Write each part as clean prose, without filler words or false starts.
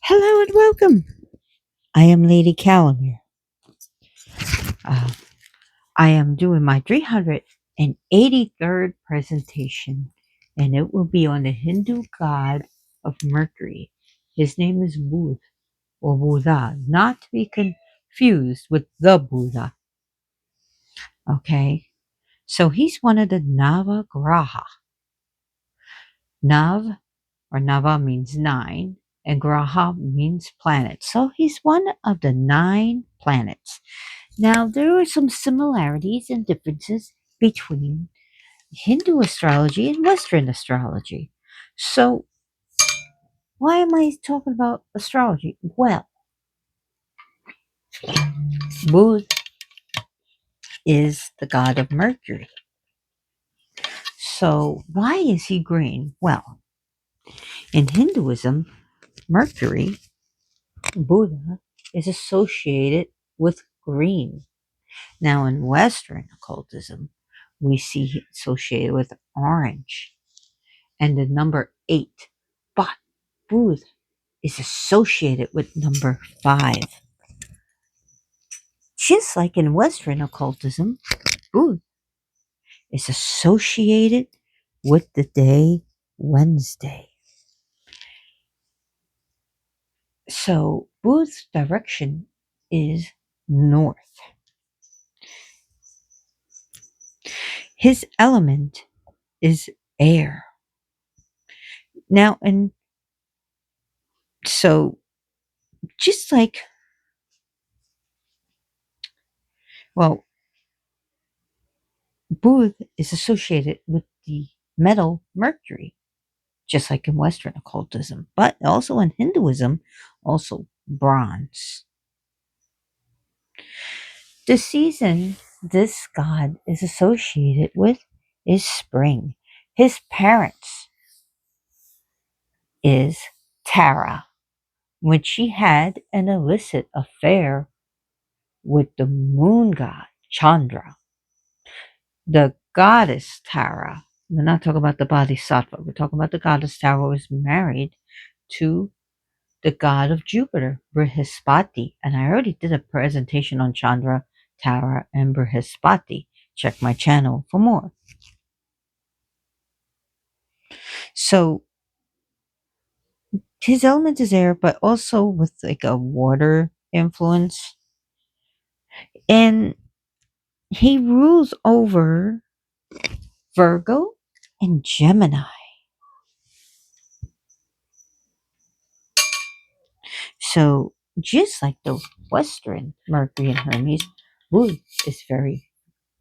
Hello and welcome. I am Lady Calamere. Uh, I am doing my 383rd presentation, and it will be on the Hindu god of Mercury. His name is Budh or Buddha, not to be confused with the Buddha. Okay, so he's one of the Navagraha. Nav or Nava means nine, and Graha means planet. So he's one of the 9 planets. Now, there are some similarities and differences between Hindu astrology and Western astrology. So, why am I talking about astrology? Well, Budh is the god of Mercury. So, why is he green? Well, in Hinduism, Mercury, Buddha, is associated with green. Now, in Western occultism, we see it associated with orange and the number 8. But Budh is associated with number 5. Just like in Western occultism, Budh is associated with the day Wednesday. So Budh's direction is north. His element is air. Now, and so just like, well, Budh is associated with the metal mercury, just like in Western occultism, but also in Hinduism, also bronze. The season this god is associated with is spring. His parents is Tara, when she had an illicit affair with the moon god Chandra. The goddess Tara, we're not talking about the bodhisattva, we're talking about the goddess Tara was married to the god of Jupiter, Brihaspati. And I already did a presentation on Chandra, Tara, and Brihaspati. Check my channel for more. So his element is air, but also with like a water influence. And he rules over Virgo and Gemini. So just like the Western Mercury and Hermes, Budh is very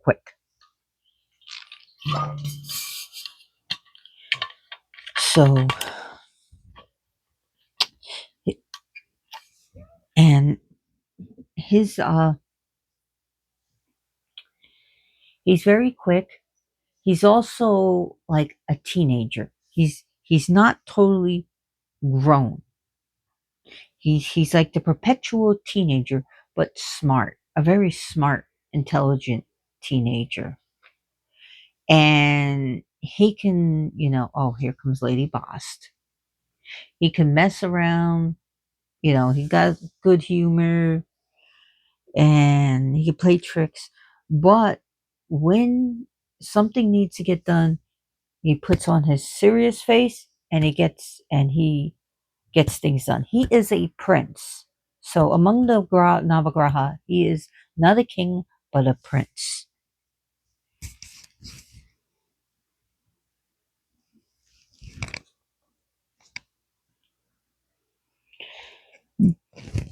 quick. So, and his he's very quick. He's also like a teenager. He's not totally grown. He's like the perpetual teenager, but smart. A very smart, intelligent teenager. And he can, oh, here comes Lady Bost. He can mess around, he got good humor and he can play tricks. But when something needs to get done, he puts on his serious face and he gets things done. He is a prince. So among the Navagraha, he is not a king but a prince.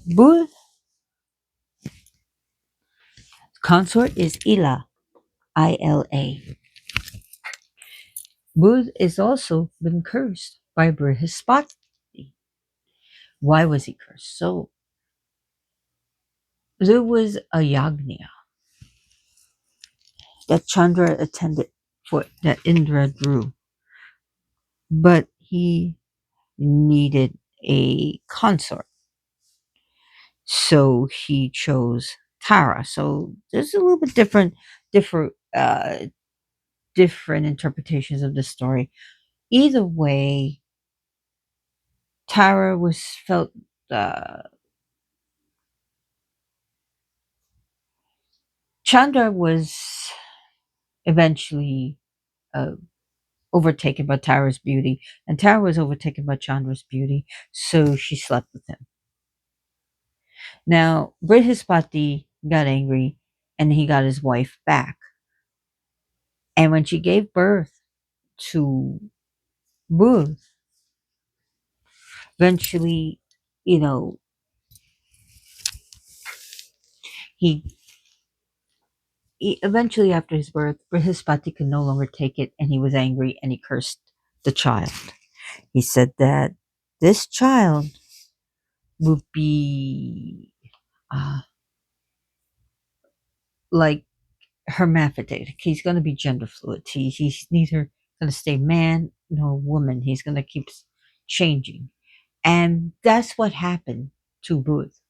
Budh consort is Ila, Ila. Budh is also been cursed by Brihaspati. Why was he cursed? So there was a yagna that Chandra attended for that Indra drew, but he needed a consort. So he chose Tara. So there's a little bit different interpretations of the story. Either way, Tara was felt uh, Chandra was eventually uh, overtaken by Tara's beauty, and Tara was overtaken by Chandra's beauty, so she slept with him. Now, Brihaspati got angry and he got his wife back. And when she gave birth to Budh, eventually, you know, he, eventually after his birth, Brihaspati could no longer take it and he was angry and he cursed the child. He said that this child would be uh, like hermaphrodite. He's going to be gender fluid. He's neither going to stay man nor woman. He's going to keep changing. And that's what happened to Booth.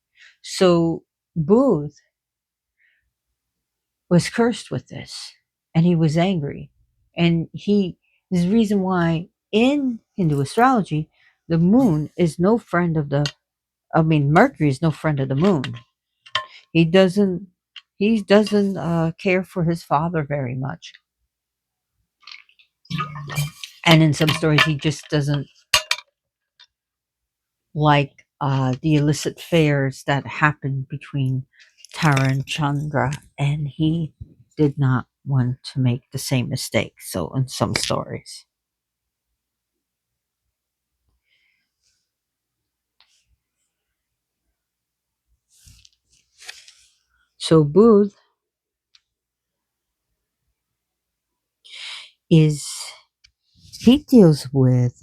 So Booth was cursed with this and he was angry. And there's a reason why in Hindu astrology, the moon is no friend of Mercury is no friend of the moon. He doesn't, care for his father very much. And in some stories, he just doesn't like the illicit affairs that happened between Tara and Chandra, and he did not want to make the same mistake. So, in some stories, so Budh is he deals with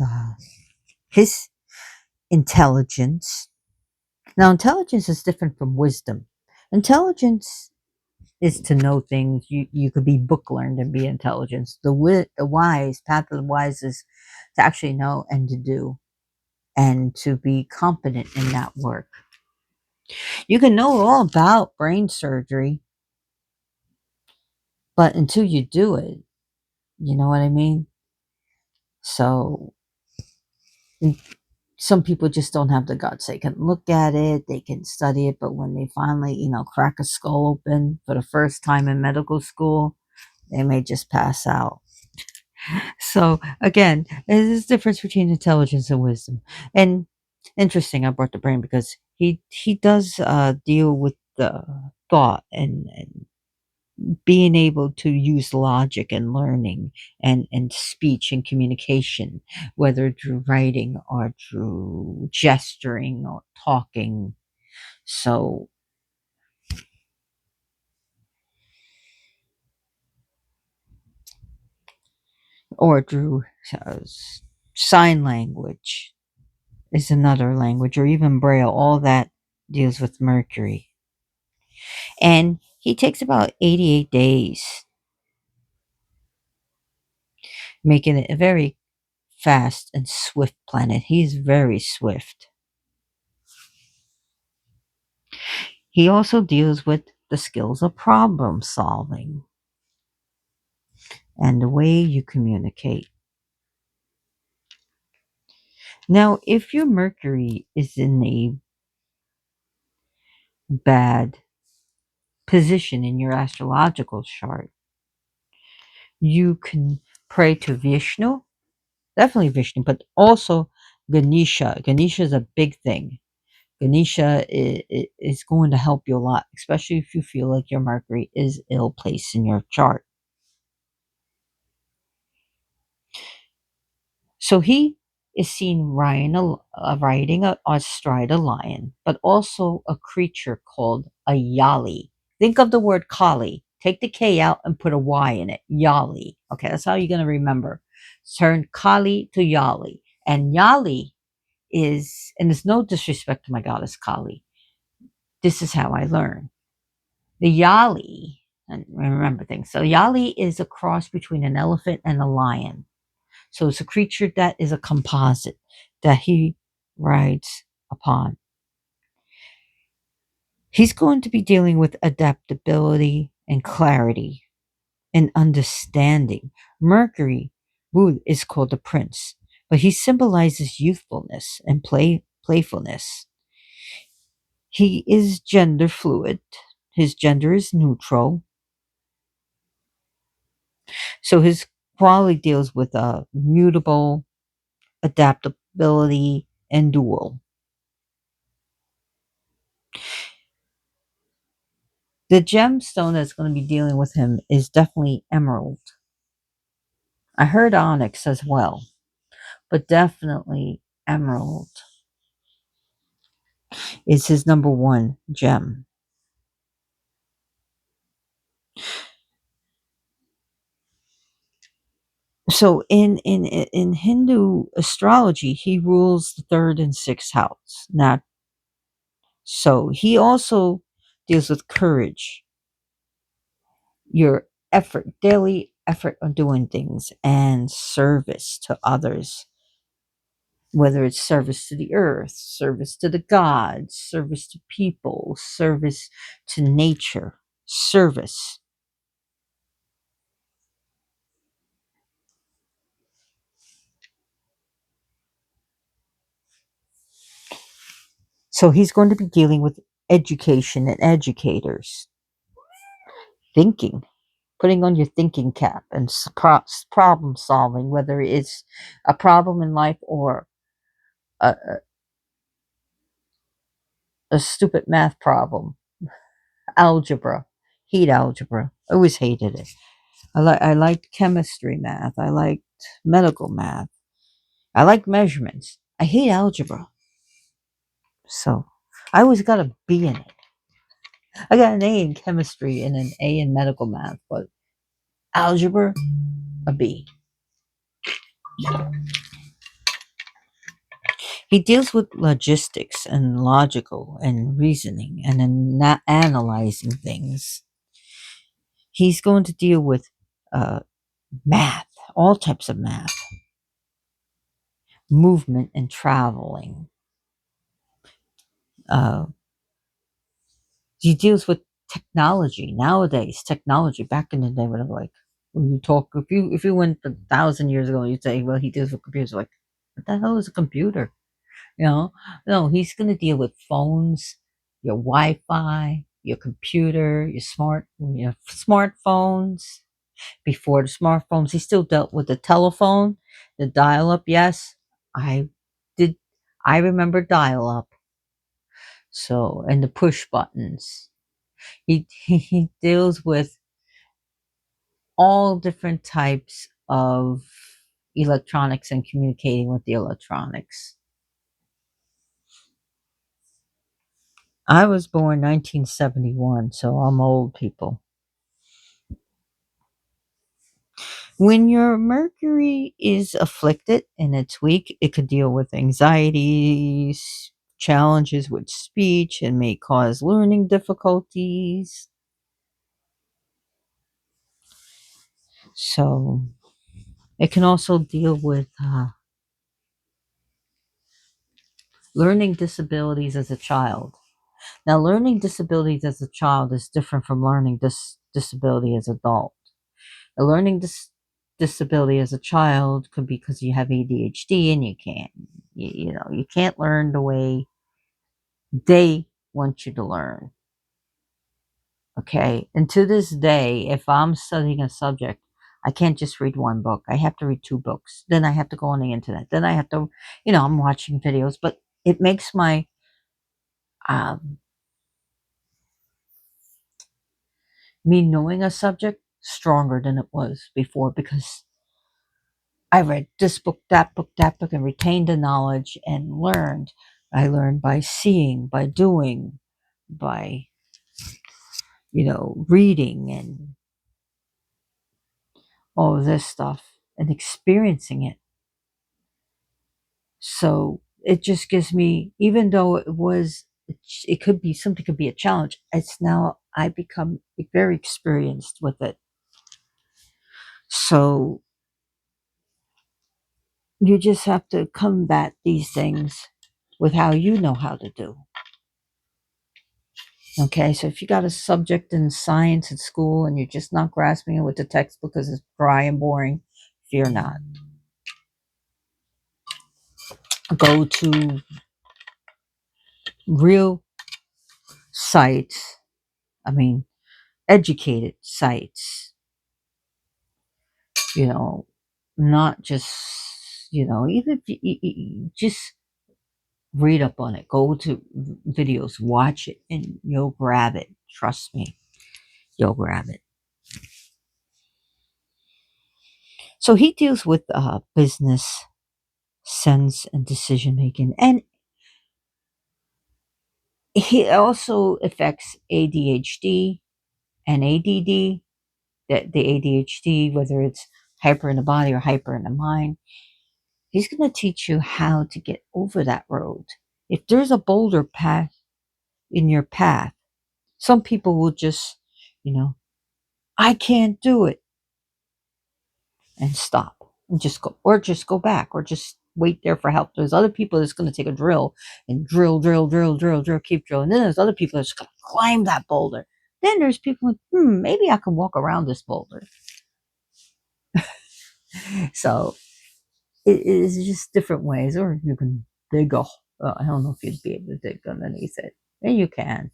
his intelligence. Now, intelligence is different from wisdom. Intelligence is to know things. You could be book learned and be intelligent. The wise path of the wise is to actually know and to do and to be competent in that work. You can know all about brain surgery, but until you do it, you know what I mean? So some people just don't have the guts. They can look at it, they can study it, but when they finally, crack a skull open for the first time in medical school, they may just pass out. So again, there's a difference between intelligence and wisdom. And interesting, I brought the brain because he does deal with the thought and being able to use logic and learning and speech and communication, whether through writing or through gesturing or talking. So, or through uh, sign language is another language, or even Braille. All that deals with Mercury. And he takes about 88 days, making it a very fast and swift planet. He's very swift. He also deals with the skills of problem solving and the way you communicate. Now, if your Mercury is in a bad position in your astrological chart, you can pray to Vishnu, definitely Vishnu, but also Ganesha. Ganesha is a big thing. Ganesha is going to help you a lot, especially if you feel like your Mercury is ill placed in your chart. So he is seen riding astride a lion, but also a creature called a Yali. Think of the word Kali. Take the K out and put a Y in it. Yali. Okay, that's how you're going to remember. Turn Kali to Yali. And Yali is, and there's no disrespect to my goddess Kali. This is how I learn. The Yali, and remember things. So Yali is a cross between an elephant and a lion. So it's a creature that is a composite that he rides upon. He's going to be dealing with adaptability and clarity and understanding. Mercury, Budh, is called the prince, but he symbolizes youthfulness and playfulness. He is gender fluid. His gender is neutral. So his quality deals with mutable, adaptability, and dual. The gemstone that's going to be dealing with him is definitely emerald. I heard onyx as well, but definitely emerald is his number one gem. So in Hindu astrology, he rules the third and sixth house. Now, so he also deals with courage, your effort, daily effort on doing things, and service to others, whether it's service to the earth, service to the gods, service to people, service to nature, service. So he's going to be dealing with education and educators, thinking, putting on your thinking cap and problem solving, whether it's a problem in life or a, a stupid math problem, algebra. Hate algebra. Always hated it. I liked chemistry math. I liked medical math. I like measurements. I hate algebra. So I always got a B in it. I got an A in chemistry and an A in medical math, but algebra, a B. He deals with logistics and logical and reasoning and analyzing things. He's going to deal with uh, math, all types of math, movement and traveling. Uh, he deals with technology nowadays. Technology back in the day, when I'm like, when you talk, if you went 1,000 years ago, you'd say, well, he deals with computers. Like, what the hell is a computer? You know, no, he's going to deal with phones, your Wi-Fi, your computer, your smartphones. Before the smartphones, he still dealt with the telephone, the dial-up. Yes, I did. I remember dial-up. So, and the push buttons. He deals with all different types of electronics and communicating with the electronics. I was born 1971, so I'm old, people. When your Mercury is afflicted and it's weak, it could deal with anxieties, challenges with speech, and may cause learning difficulties. So it can also deal with learning disabilities as a child. Now, learning disabilities as a child is different from learning disability as an adult. A learning disability as a child could be because you have ADHD and you can't learn the way they want you to learn. Okay. And to this day, if I'm studying a subject, I can't just read one book. I have to read two books. Then I have to go on the internet. Then I have to, I'm watching videos, but it makes my um, me knowing a subject stronger than it was before because I read this book, that book, and retained the knowledge and learned. I learned by seeing, by doing, by, reading and all of this stuff and experiencing it. So it just gives me, even though it could be something, could be a challenge, it's now I become very experienced with it. So you just have to combat these things with how you know how to do. Okay, so if you got a subject in science at school and you're just not grasping it with the textbook because it's dry and boring, fear not. Go to real sites, I mean, educated sites, you know, not just, even if you just read up on it, go to videos, watch it, and you'll grab it. Trust me, you'll grab it. So he deals with business sense and decision making, and he also affects ADHD and ADD. The ADHD, whether it's hyper in the body or hyper in the mind, he's going to teach you how to get over that road. If there's a boulder path in your path, some people will just, you know, I can't do it, and stop and just go back, or just wait there for help. There's other people that's going to take a drill and drill, keep drilling. Then there's other people that's going to climb that boulder. Then there's people, maybe I can walk around this boulder. So it is just different ways, or you can dig a. I don't know if you'd be able to dig underneath it. And you can.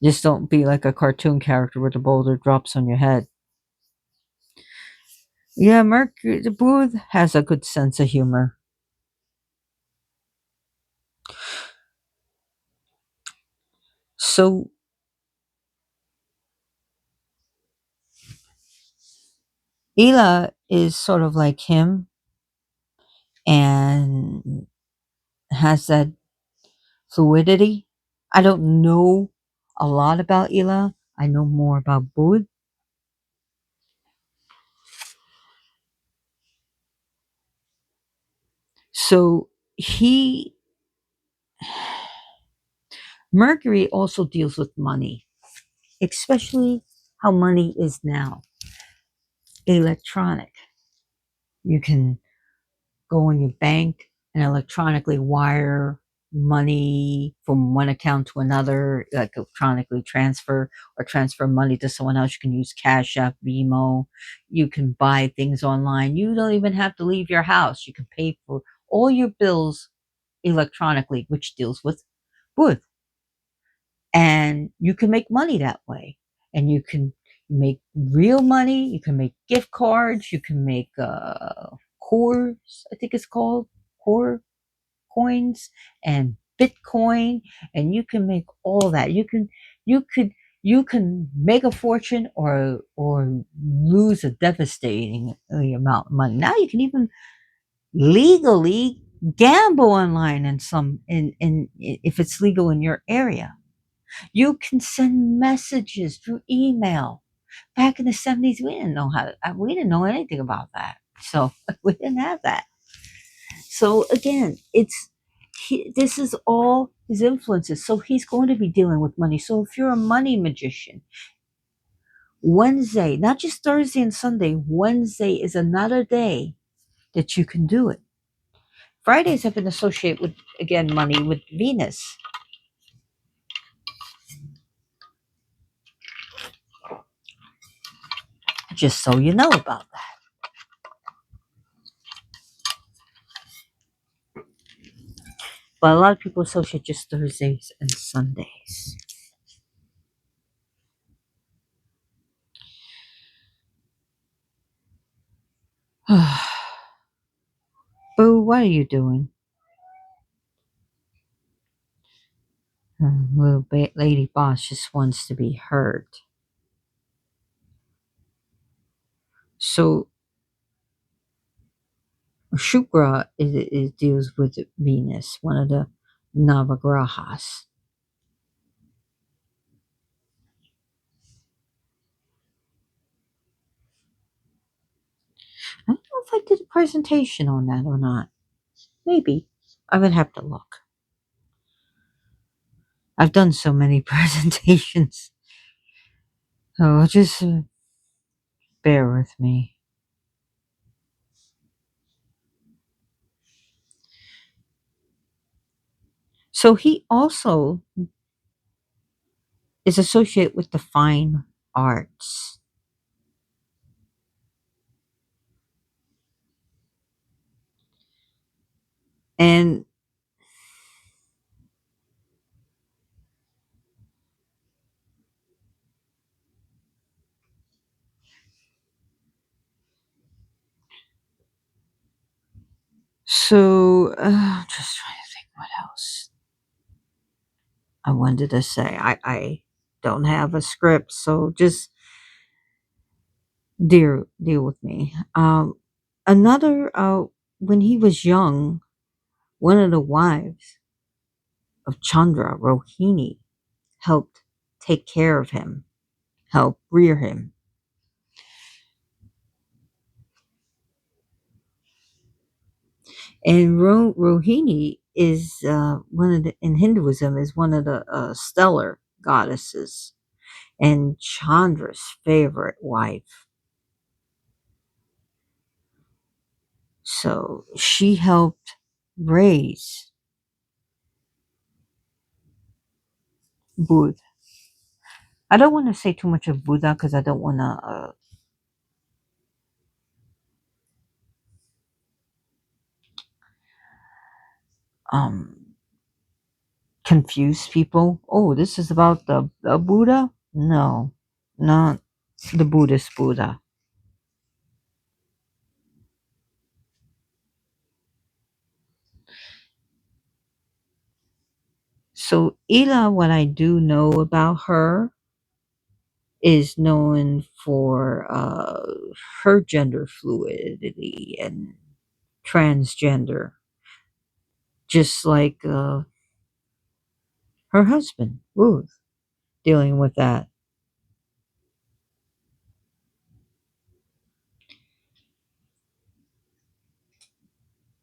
Just don't be like a cartoon character where the boulder drops on your head. Yeah, Mercury, the Budh has a good sense of humor. So Ela is sort of like him and has that fluidity. I don't know a lot about Ela. I know more about Budh. So he Mercury also deals with money, especially how money is now electronic. You can go in your bank and electronically wire money from one account to another, like electronically transfer, or transfer money to someone else. You can use Cash App, Vimo. You can buy things online. You don't even have to leave your house. You can pay for all your bills electronically, which deals with Budh. And you can make money that way. And you can make real money. You can make gift cards. You can make cores, I think it's called, core coins, and Bitcoin. And you can make all that. You could you can make a fortune, or lose a devastating amount of money. Now you can even legally gamble online in some in if it's legal in your area. You can send messages through email. Back in the 70s, we didn't know anything about that. So we didn't have that. So again, this is all his influences. So he's going to be dealing with money. So if you're a money magician, Wednesday, not just Thursday and Sunday, Wednesday is another day that you can do it. Fridays have been associated with, again, money with Venus, just so you know about that. But a lot of people associate just Thursdays and Sundays. Boo, what are you doing? Little lady boss just wants to be heard. So Shukra deals with Venus, one of the Navagrahas. I don't know if I did a presentation on that or not. Maybe. I would have to look. I've done so many presentations. So just bear with me. So he also is associated with the fine arts. And So, just trying to think what else I wanted to say. I don't have a script, so just deal with me. Another when he was young, one of the wives of Chandra, Rohini, helped take care of him, helped rear him. And Rohini is one of the in Hinduism is one of the stellar goddesses and Chandra's favorite wife. So she helped raise Budh. I don't want to say too much of Buddha because I don't want to um, confuse people. Oh, this is about the Buddha? No, not the Buddhist Buddha. So Ila, what I do know about her is known for her gender fluidity and transgender, just like her husband, Ruth, dealing with that.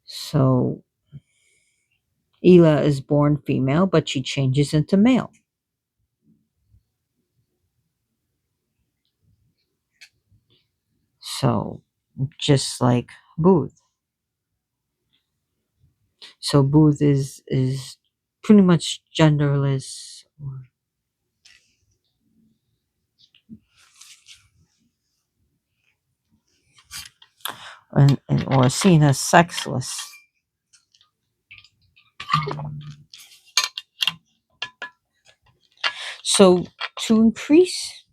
So Ela is born female, but she changes into male. So just like Booth. So Booth is pretty much genderless or seen as sexless. So to increase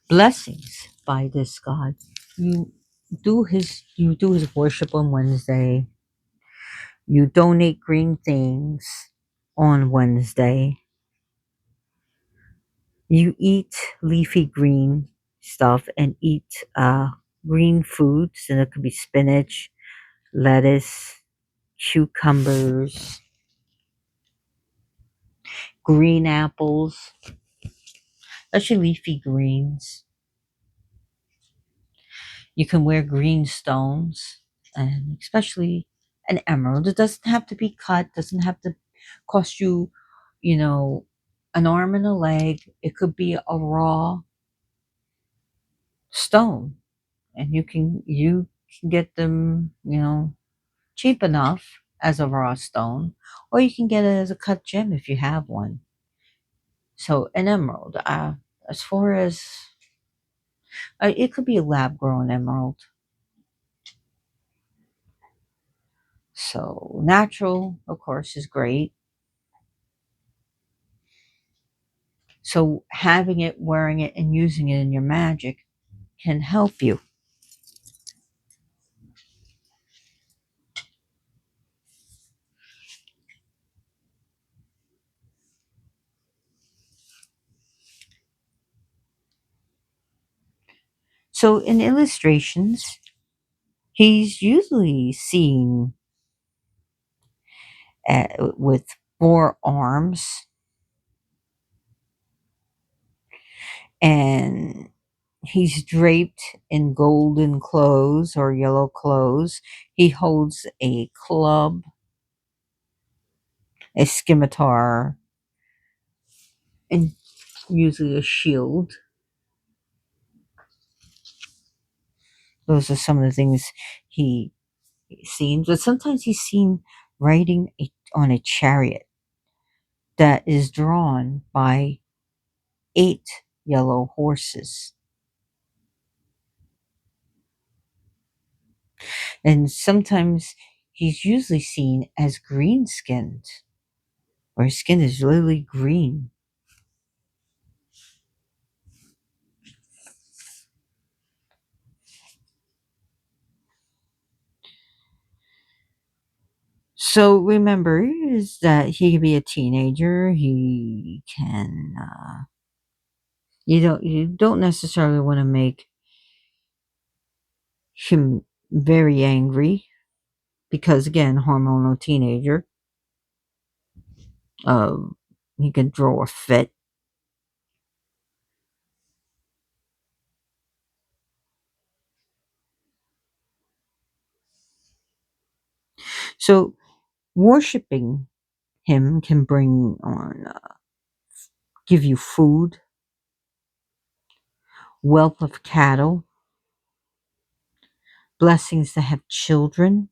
blessings by this god, you you do his worship on Wednesday. You donate green things on Wednesday. You eat leafy green stuff and eat green foods, and it could be spinach, lettuce, cucumbers, green apples, especially leafy greens. You can wear green stones, and especially an emerald. It doesn't have to be cut, doesn't have to cost you, you know, an arm and a leg. It could be a raw stone, and you can get them, cheap enough as a raw stone, or you can get it as a cut gem if you have one. So an emerald, as far as it could be a lab grown emerald. So natural, of course, is great. So having it, wearing it, and using it in your magic can help you. So in illustrations, he's usually seen with four arms, and he's draped in golden clothes or yellow clothes. He holds a club, a scimitar, and usually a shield. Those are some of the things he seen. But sometimes he's seen riding on a chariot that is drawn by 8 yellow horses. And sometimes he's usually seen as green skinned, or his skin is literally green. So remember is that he can be a teenager. He can. You don't necessarily want to make him very angry because again, hormonal teenager. Um, he can throw a fit. So worshiping him can bring on, give you food, wealth of cattle, blessings to have children,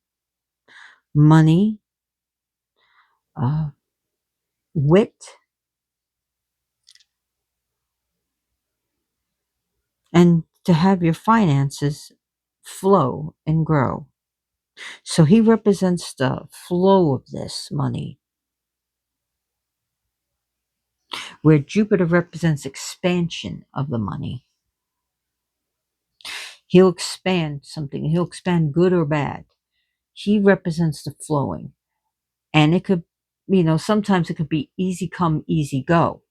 money, uh, wit, and to have your finances flow and grow. So he represents the flow of this money, where Jupiter represents expansion of the money. He'll expand something, he'll expand good or bad. He represents the flowing. And it could, sometimes it could be easy come, easy go.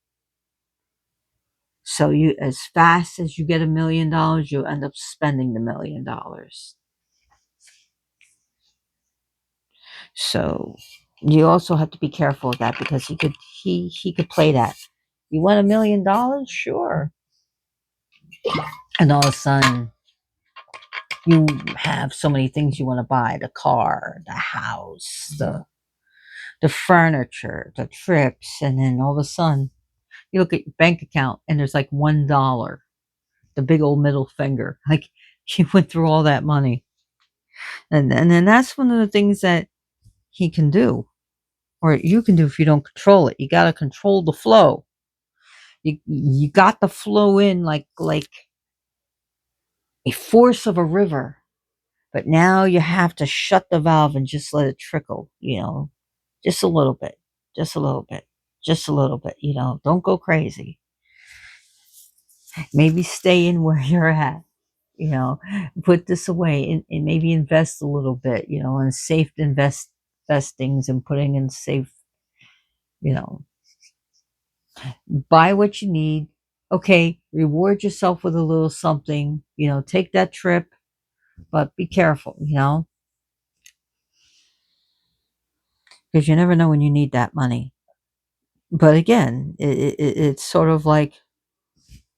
So you, as fast as you get $1 million, you'll end up spending the $1 million. So you also have to be careful of that because he could play that. You want $1 million? Sure. And all of a sudden you have so many things you want to buy: the car, the house, the furniture, the trips, and then all of a sudden you look at your bank account and there's like $1, the big old middle finger. Like you went through all that money. And then that's one of the things that he can do, or you can do if you don't control it. You got to control the flow. You got the flow in like a force of a river, but now you have to shut the valve and just let it trickle. Just a little bit, just a little bit, just a little bit. Don't go crazy. Maybe stay in where you're at. you know Put this away and maybe invest a little bit, in safe investings and putting in safe, you know buy what you need. Okay, reward yourself with a little something, take that trip, but be careful, because you never know when you need that money. But again, it's sort of like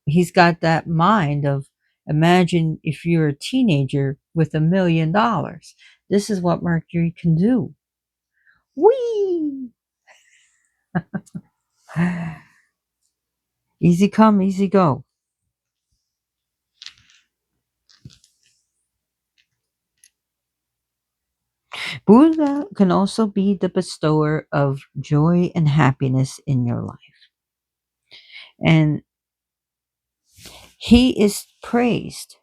he's got that mind of, imagine if you're a teenager with $1 million. This is what Mercury can do. Whee! Easy come, easy go. Buddha can also be the bestower of joy and happiness in your life. And he is praised.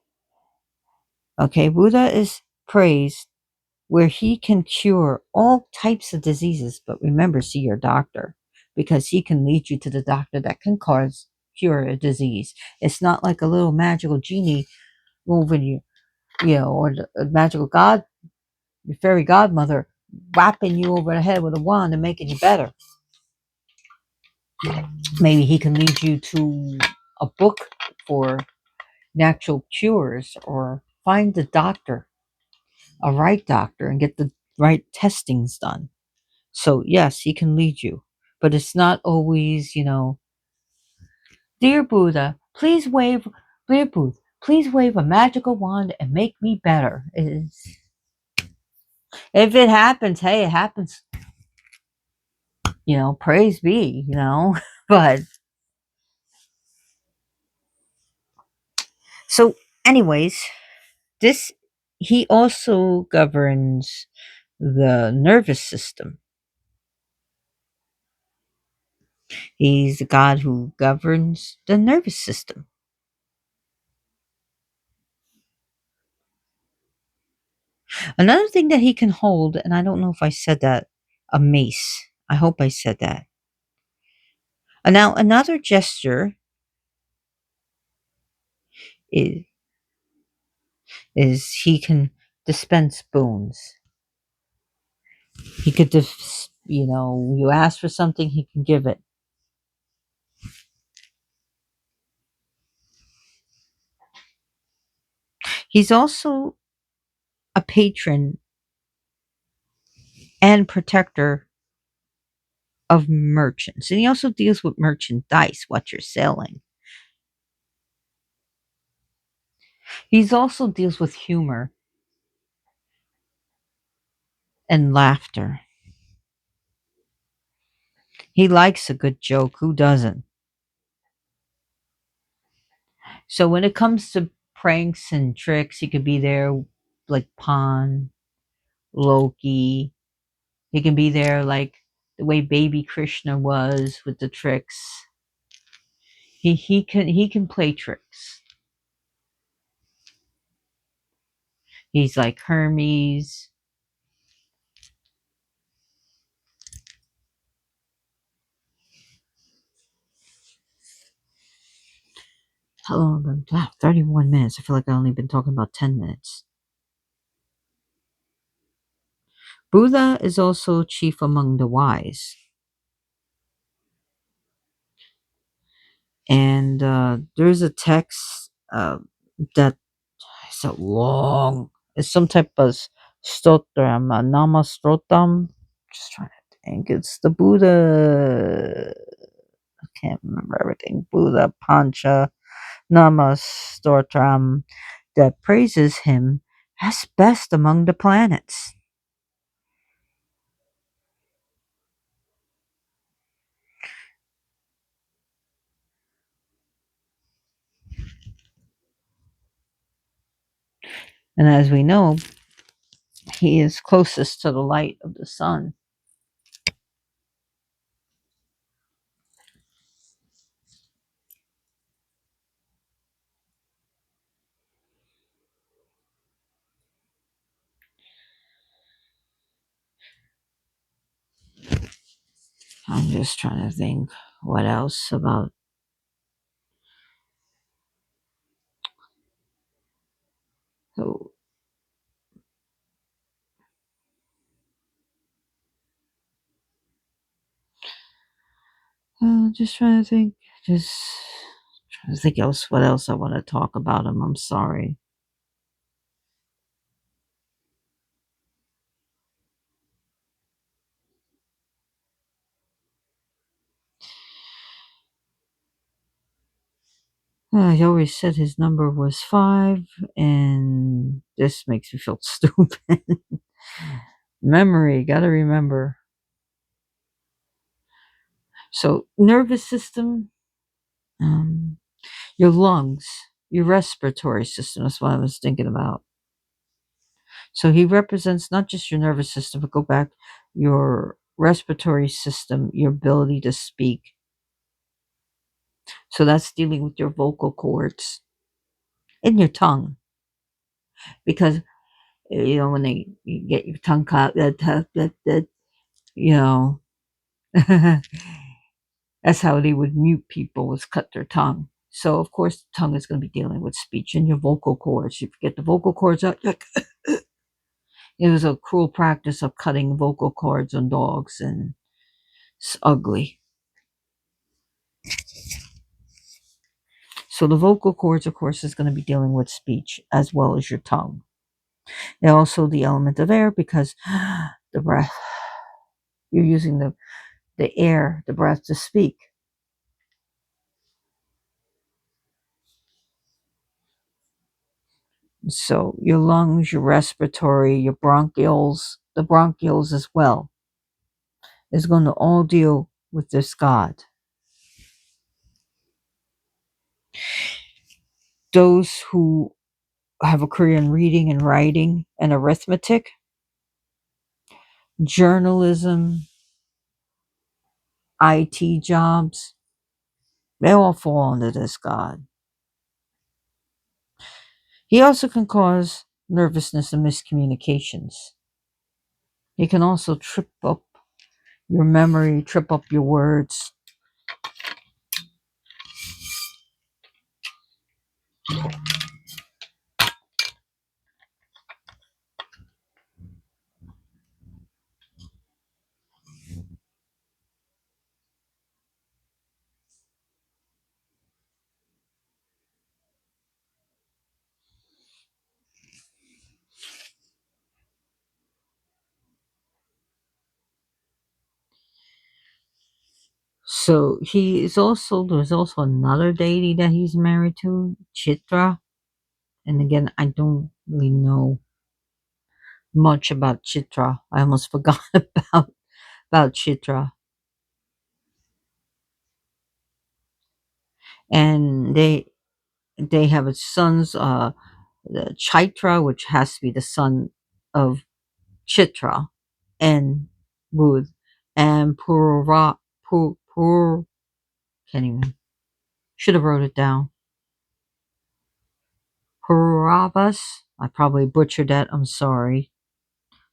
Okay, Buddha is praised where he can cure all types of diseases. But remember, see your doctor, because he can lead you to the doctor that can cure a disease. It's not like a little magical genie moving you, or the magical god, your fairy godmother whapping you over the head with a wand and making you better. Maybe he can lead you to a book for natural cures, or find the doctor, a right doctor, and get the right testings done. So yes, he can lead you, but it's not always, dear Buddha, dear Buddha, please wave a magical wand and make me better. If it happens, hey, it happens. Praise be, but so, anyways, this he also governs the nervous system. He's the god who governs the nervous system. Another thing that he can hold, and I don't know if I said that, a mace. I hope I said that. And now another gesture is he can dispense boons. He could you ask for something, he can give it. He's also a patron and protector of merchants. And he also deals with merchandise, what you're selling. He's also deals with humor and laughter. He likes a good joke. Who doesn't? So when it comes to pranks and tricks, he could be there like Pan, Loki. He can be there like the way baby Krishna was with the tricks. He can play tricks. He's like Hermes. How long have I been? 31 minutes. I feel like I've only been talking about 10 minutes. Buddha is also chief among the wise. And there's a text that is a long, it's some type of stotram, nama stotam. Just trying to think. It's the Buddha. I can't remember everything. Buddha Pancha Nama Stotram that praises him as best among the planets. And as we know, he is closest to the light of the sun. I'm just trying to think what else about. Oh, just trying to think. Just trying to think else. What else I want to talk about him? I'm sorry. He always said his number was 5, and this makes me feel stupid. Memory, gotta remember. So, nervous system, um, your lungs, your respiratory system is what I was thinking about. So, he represents not just your nervous system, but go back, your respiratory system, your ability to speak. So, that's dealing with your vocal cords and your tongue. Because, when you get your tongue cut, you know, that's how they would mute people, was cut their tongue. So of course the tongue is going to be dealing with speech and your vocal cords. You get the vocal cords out. It was a cruel practice of cutting vocal cords on dogs, and it's ugly. So the vocal cords, of course, is going to be dealing with speech as well as your tongue. And also the element of air, because the breath, you're using the air, the breath to speak. So your lungs, your respiratory, your bronchioles, the bronchioles as well, is going to all deal with this God. Those who have a career in reading and writing and arithmetic, journalism, IT jobs, they all fall under this God. He also can cause nervousness and miscommunications. He can also trip up your memory, trip up your words. So there's also another deity that he's married to, Chitra. And again, I don't really know much about Chitra. I almost forgot about Chitra. And they have a sons, the Chaitra, which has to be the son of Chitra, and Budh, and can't even, should have wrote it down. Puravas. I probably butchered that. I'm sorry.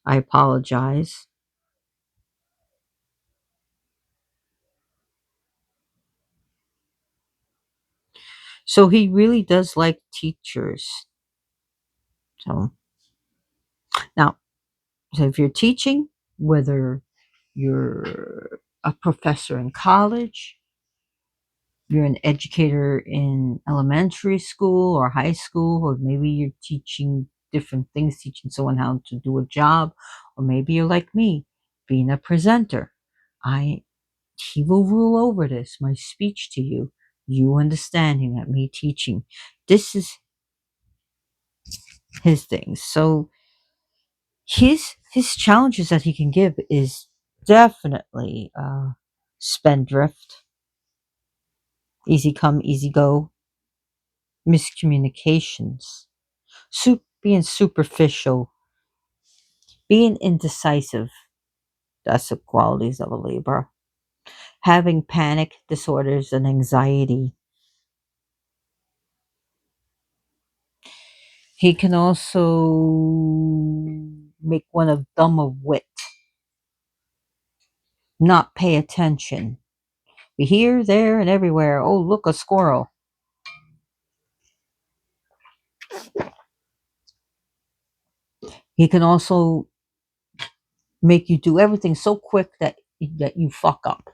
I apologize. So he really does like teachers. So now, so if you're teaching, whether you're a professor in college, you're an educator in elementary school or high school, or maybe you're teaching different things, teaching someone how to do a job, or maybe you're like me, being a presenter. I He will rule over this, my speech to you, you understanding that me teaching. This is his thing. So his challenges that he can give is definitely spendthrift, easy come, easy go, miscommunications, being superficial, being indecisive. That's the qualities of a Libra. Having panic disorders and anxiety. He can also make one of dumb of wit, not pay attention. Be here, there, and everywhere. Oh, look, a squirrel. He can also make you do everything so quick that you fuck up.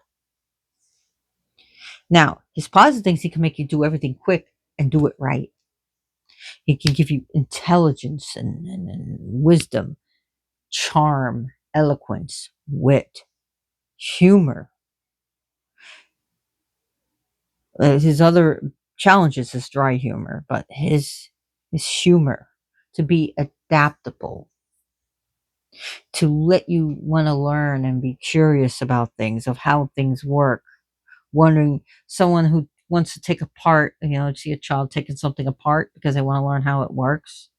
Now, his positive things, he can make you do everything quick and do it right. He can give you intelligence and wisdom, charm, eloquence, wit, humor. His other challenges is dry humor, but his humor, to be adaptable, to let you want to learn and be curious about things, of how things work, wondering, someone who wants to take apart, see a child taking something apart because they want to learn how it works.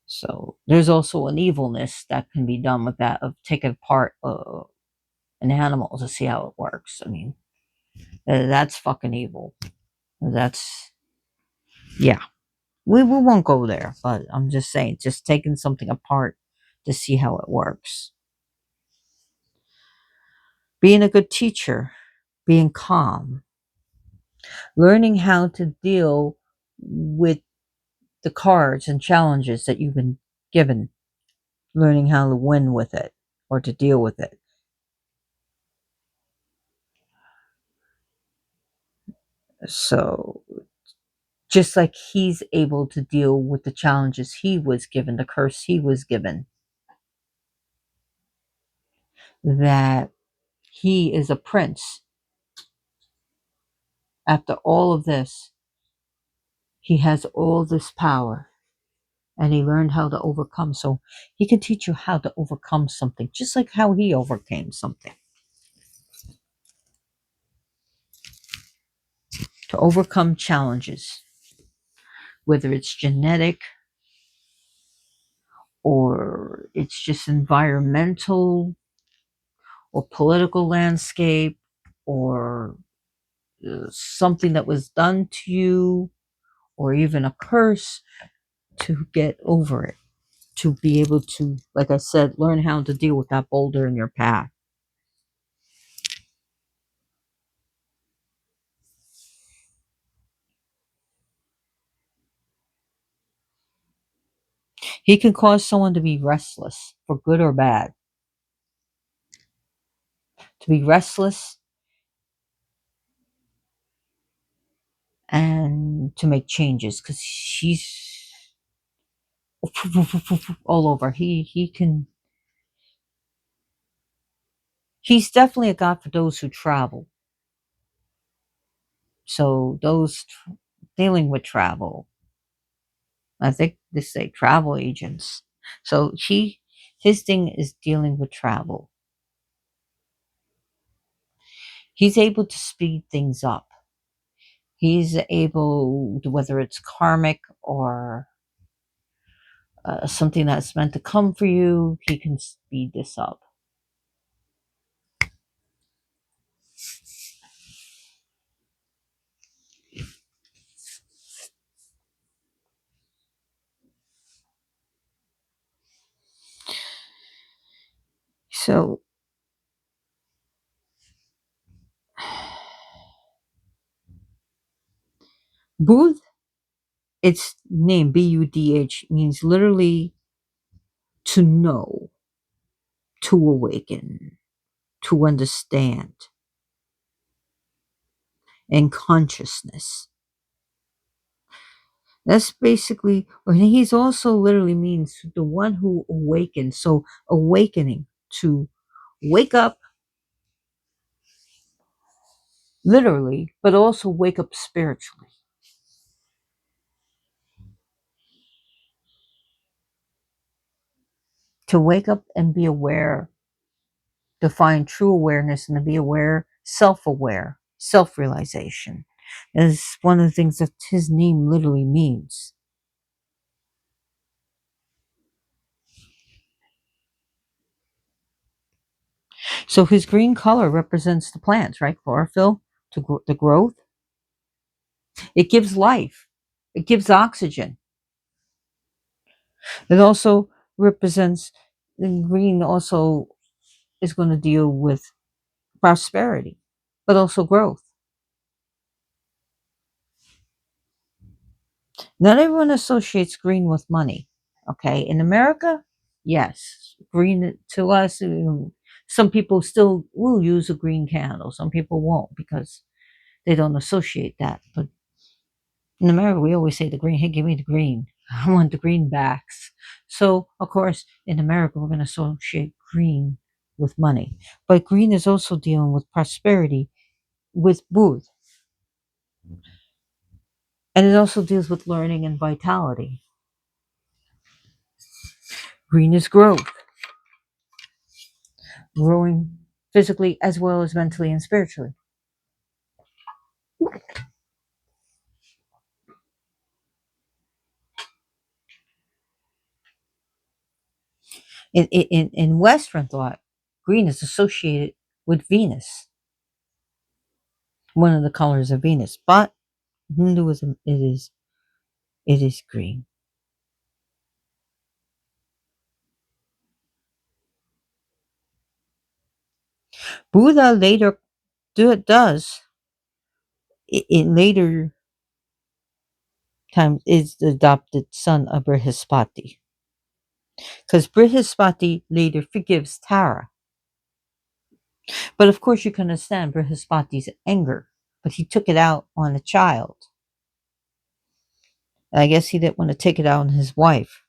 So there's also an evilness that can be done with that, of taking apart an animal to see how it works. I mean, that's fucking evil. That's, yeah. We won't go there, but I'm just saying, just taking something apart to see how it works. Being a good teacher, being calm, learning how to deal with the cards and challenges that you've been given, learning how to win with it or to deal with it. So, just like he's able to deal with the challenges he was given, the curse he was given, that he is a prince. After all of this, he has all this power and he learned how to overcome. So he can teach you how to overcome something, just like how he overcame something. To overcome challenges, whether it's genetic or it's just environmental or political landscape, or something that was done to you, or even a curse, to get over it, to be able to, like I said, learn how to deal with that boulder in your path. He can cause someone to be restless for good or bad, to be restless and to make changes, because he's all over. He can He's definitely a god for those who travel. So those dealing with travel, I think they say travel agents. So his thing is dealing with travel. He's able to speed things up. He's able to, whether it's karmic or something that's meant to come for you, he can speed this up. So Budh, its name Budh means literally to know, to awaken, to understand, and consciousness. That's basically, and he's also literally means the one who awakens. So awakening, to wake up literally, but also wake up spiritually. To wake up and be aware, to find true awareness and to be aware, self aware, self realization is one of the things that his name literally means. So his green color represents the plants, right? Chlorophyll, to the growth. It gives life. It gives oxygen. It also represents, the green also is going to deal with prosperity, but also growth. Not everyone associates green with money. Okay, in America, yes, green to us. Some people still will use a green candle. Some people won't because they don't associate that. But in America, we always say the green. Hey, give me the green. I want the greenbacks. So, of course, in America, we're going to associate green with money. But green is also dealing with prosperity with Budh. And it also deals with learning and vitality. Green is growth, growing physically as well as mentally and spiritually. In Western thought, green is associated with Venus, one of the colors of Venus. But Hinduism, it is green. Buddha later does in later times is the adopted son of Brihaspati, because Brihaspati later forgives Tara. But of course, you can understand Brihaspati's anger, but he took it out on a child. I guess he didn't want to take it out on his wife.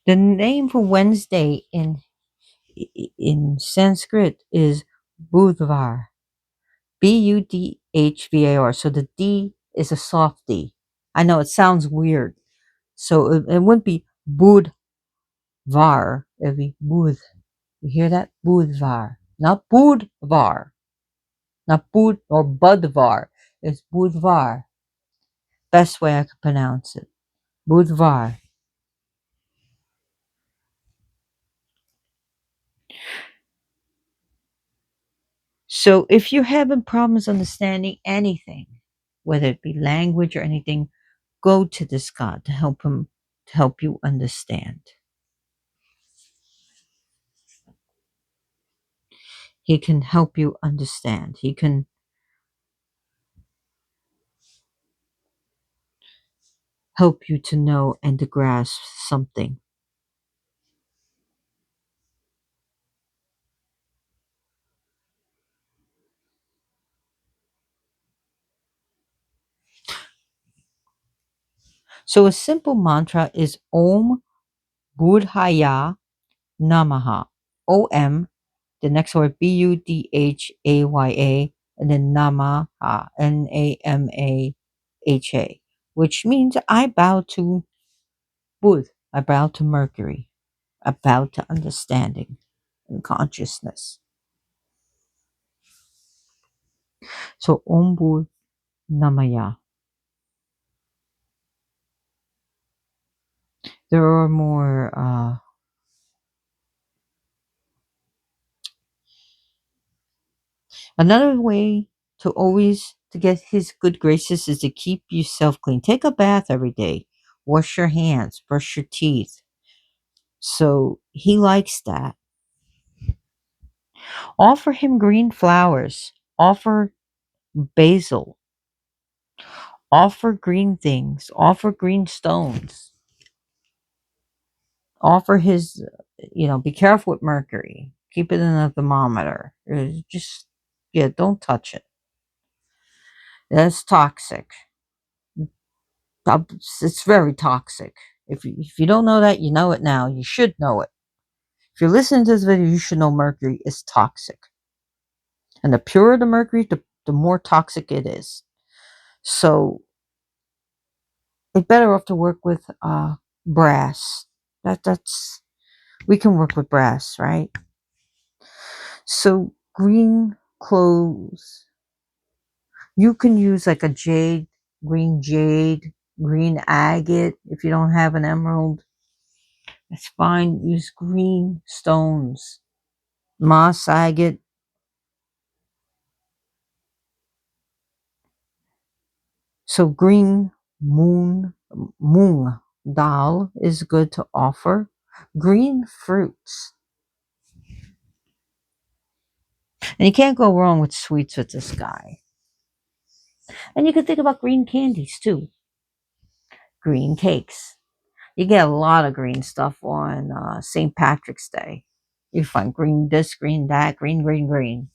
The name for Wednesday in Sanskrit is Budhvar, Budhvar. So the D is a soft D. I know it sounds weird. So it wouldn't be Budhvar. It'd be Budh. You hear that? Budhvar. Not Budhvar. Not Budh or Budhvar. It's Budhvar. Best way I could pronounce it. Budhvar. So if you're having problems understanding anything, whether it be language or anything, go to this God to help you understand. He can help you understand. He can help you to know and to grasp something. So a simple mantra is Om Budhaya Namaha. OM, the next word Budhaya, and then Namaha, Namaha, which means I bow to Budh, I bow to Mercury, I bow to understanding and consciousness. So Om Budh Namaya. There are more another way to always to get his good graces is to keep yourself clean. Take a bath every day. Wash your hands, brush your teeth. So he likes that. Offer him green flowers. Offer basil. Offer green things. Offer green stones. Offer his, be careful with mercury. Keep it in a thermometer. Just, yeah, don't touch it. That's toxic. It's very toxic. If you don't know that, you know it now. You should know it. If you're listening to this video, you should know mercury is toxic. And the purer the mercury, the more toxic it is. So it's better off to work with brass. That's we can work with brass, right? So green clothes. You can use like a jade, green agate. If you don't have an emerald, it's fine. Use green stones, moss agate. So green moong dal is good to offer. Green fruits. And you can't go wrong with sweets with this guy. And you can think about green candies too. Green cakes. You get a lot of green stuff on St. Patrick's Day. You find green this, green that, green, green, green.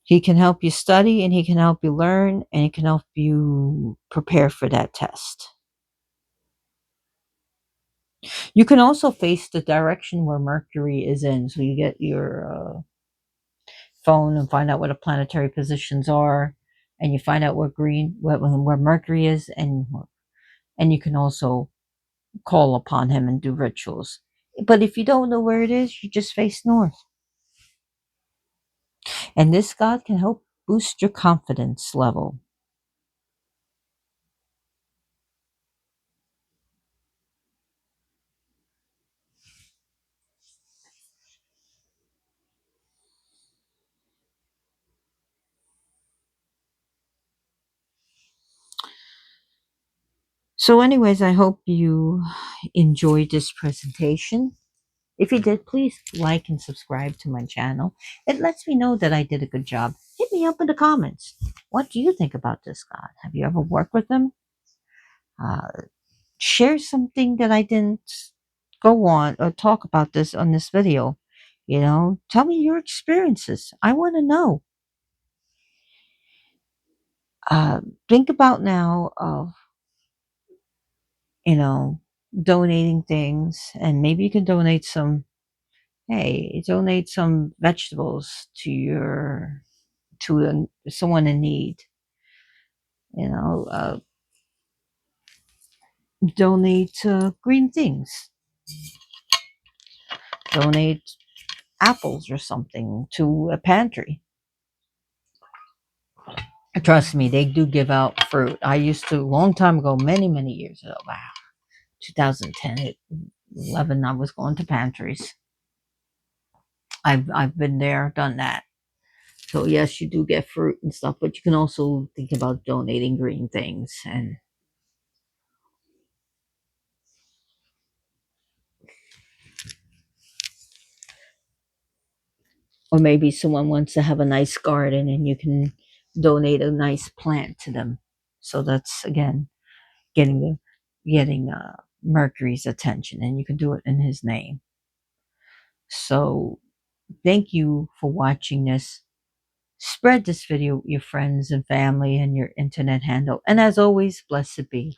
He can help you study and he can help you learn and he can help you prepare for that test. You can also face the direction where Mercury is in. So you get your phone and find out what the planetary positions are, and you find out where Mercury is, and you can also call upon him and do rituals. But if you don't know where it is, you just face north. And this god can help boost your confidence level. So, anyways, I hope you enjoyed this presentation. If you did, please like and subscribe to my channel. It lets me know that I did a good job. Hit me up in the comments. What do you think about this god? Have you ever worked with him? Uh, Share something that I didn't go on or talk about this on this video. Tell me your experiences. I want to know. Think about now of, you know, donating things, and maybe you can donate some. Hey, donate some vegetables to someone in need. You know, donate green things. Donate apples or something to a pantry. Trust me, they do give out fruit. I used to, a long time ago, many, many years ago, wow, 2010, 11, I was going to pantries. I've been there, done that. So yes, you do get fruit and stuff, but you can also think about donating green things, and or maybe someone wants to have a nice garden and you can donate a nice plant to them. So that's again getting there. getting Mercury's attention, and you can do it in his name. So thank you for watching this. Spread this video with your friends and family and your internet handle. And as always, blessed be.